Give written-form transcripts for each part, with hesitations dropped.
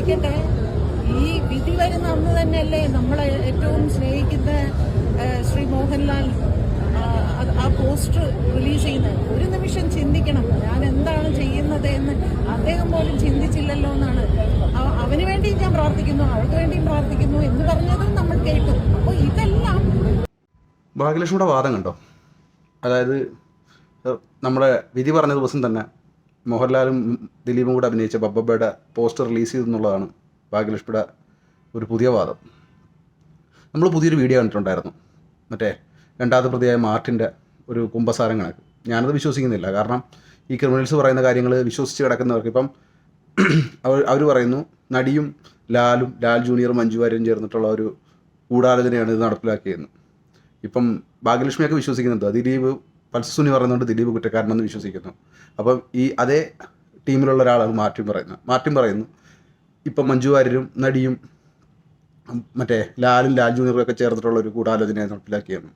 ചോദിക്കട്ടെ, ഈ വിധി വരുന്ന അന്ന് തന്നെയല്ലേ നമ്മളെ ഏറ്റവും സ്നേഹിക്കുന്ന ശ്രീ മോഹൻലാൽ ആ പോസ്റ്റർ റിലീസ് ചെയ്യുന്നത്? ഒരു നിമിഷം ചിന്തിക്കണം, ഞാൻ എന്താണ് ചെയ്യുന്നത് എന്ന് അദ്ദേഹം പോലും ചിന്തിച്ചില്ലല്ലോ എന്നാണ്. അവന് വേണ്ടിയും ഞാൻ പ്രാർത്ഥിക്കുന്നു, അവർക്ക് വേണ്ടിയും പ്രാർത്ഥിക്കുന്നു എന്ന് പറഞ്ഞതും നമ്മൾ കേട്ടു. അപ്പോൾ ഇതെല്ലാം ഭാഗ്യലക്ഷ്മിയുടെ വാദം കണ്ടോ? അതായത് നമ്മുടെ വിധി പറഞ്ഞ ദിവസം തന്നെ മോഹൻലാലും ദിലീപും കൂടെ അഭിനയിച്ച ബബ്ബയുടെ പോസ്റ്റർ റിലീസ് ചെയ്തെന്നുള്ളതാണ് ഭാഗ്യലക്ഷ്മിയുടെ ഒരു പുതിയ വാദം. നമ്മൾ പുതിയൊരു വീഡിയോ കണ്ടിട്ടുണ്ടായിരുന്നു, മറ്റേ രണ്ടാമത്തെ പ്രതിയായ മാർട്ടിൻ്റെ ഒരു കുമ്പസാരം കണക്ക്. ഞാനത് വിശ്വസിക്കുന്നില്ല. കാരണം ഈ ക്രിമിനൽസ് പറയുന്ന കാര്യങ്ങൾ വിശ്വസിച്ച് കിടക്കുന്നവർക്ക് ഇപ്പം അവർ പറയുന്നു നടിയും ലാൽ ജൂനിയറും മഞ്ജു വാര്യരും ചേർന്നിട്ടുള്ള ഒരു ഗൂഢാലോചനയാണ് ഇത് നടപ്പിലാക്കിയതെന്ന്. ഇപ്പം ഭാഗ്യലക്ഷ്മിയൊക്കെ വിശ്വസിക്കുന്നുണ്ട്. ദിലീപ് പൾസുനി പറയുന്നുണ്ട് ദിലീപ് കുറ്റക്കാരനെന്ന് വിശ്വസിക്കുന്നു. അപ്പം ഈ അതേ ടീമിലുള്ള ഒരാളാണ് മാർട്ടിൻ പറയുന്നു ഇപ്പം മഞ്ജു വാര്യരും നടിയും മറ്റേ ലാൽ ജൂനിയറും ഒക്കെ ചേർന്നിട്ടുള്ള ഒരു ഗൂഢാലോചനയാണ് നടപ്പിലാക്കിയെന്ന്.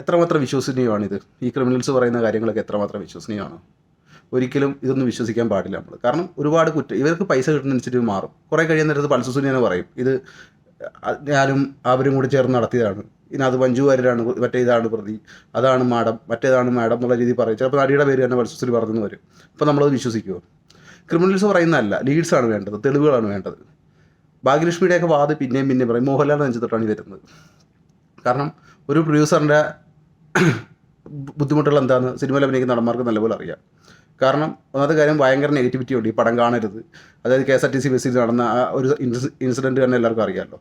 എത്രമാത്രം വിശ്വസനീയമാണിത്? ഈ ക്രിമിനൽസ് പറയുന്ന കാര്യങ്ങളൊക്കെ എത്രമാത്രം വിശ്വസനീയമാണ്? ഒരിക്കലും ഇതൊന്നും വിശ്വസിക്കാൻ പാടില്ല നമ്മൾ. കാരണം ഒരുപാട് ഇവർക്ക് പൈസ കിട്ടുന്നതനുസരിച്ച് മാറും. കുറേ കഴിയുന്ന നേരത്ത് പൾസുനി പറയും ഇത് ഞാനും അവരും കൂടി ചേർന്ന് നടത്തിയതാണ്, ഇതിനകത്ത് മഞ്ജു വാര്യരാണ്, മറ്റേ ഇതാണ് പ്രതി, അതാണ് മാഡം, മറ്റേതാണ് മാഡം എന്നുള്ള രീതിയിൽ പറയും. ചിലപ്പോൾ നടിയുടെ പേര് തന്നെ പൾസുനി പറഞ്ഞു വരും. അപ്പോൾ നമ്മളത് വിശ്വസിക്കുമോ? ക്രിമിനൽസ് പറയുന്നതല്ല, ലീഡ്സാണ് വേണ്ടത്, തെളിവുകളാണ് വേണ്ടത്. ഭാഗ്യലക്ഷ്മിയുടെയൊക്കെ വാദം പിന്നെയും പറയും മോഹൻലാലിൻ്റെ നെഞ്ചത്തൊട്ടാണ് വരുന്നത്. കാരണം ഒരു പ്രൊഡ്യൂസറിൻ്റെ ബുദ്ധിമുട്ടുകൾ എന്താണെന്ന് സിനിമയിൽ അഭിനയിക്കുന്ന നടന്മാർക്ക് നല്ലപോലെ അറിയാം. കാരണം ഒന്നാമത്തെ കാര്യം ഭയങ്കര നെഗറ്റിവിറ്റി ഉണ്ട്, ഈ പടം കാണരുത്. അതായത് KSRTC ബസ്സിൽ നടന്ന ആ ഒരു ഇൻസിഡൻറ്റ് തന്നെ എല്ലാവർക്കും അറിയാമല്ലോ.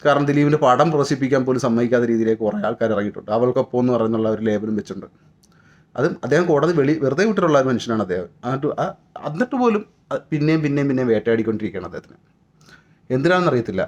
കാരണം ദിലീപിൻ്റെ പടം പ്രദർശിപ്പിക്കാൻ പോലും സമ്മതിക്കാത്ത രീതിയിലേക്ക് കുറേ ആൾക്കാർ ഇറങ്ങിയിട്ടുണ്ട്. അവൾക്കൊപ്പം എന്ന് പറയുന്നുള്ള ഒരു ലേബലും വെച്ചിട്ടുണ്ട്. അതും അദ്ദേഹം കോടതി വെറുതെ വിട്ടിട്ടുള്ള ഒരു മനുഷ്യനാണ് അദ്ദേഹം. എന്നിട്ട് പോലും പിന്നെയും വേട്ടയാടിക്കൊണ്ടിരിക്കുകയാണ് അദ്ദേഹത്തിന്. എന്തിനാണെന്നറിയത്തില്ല.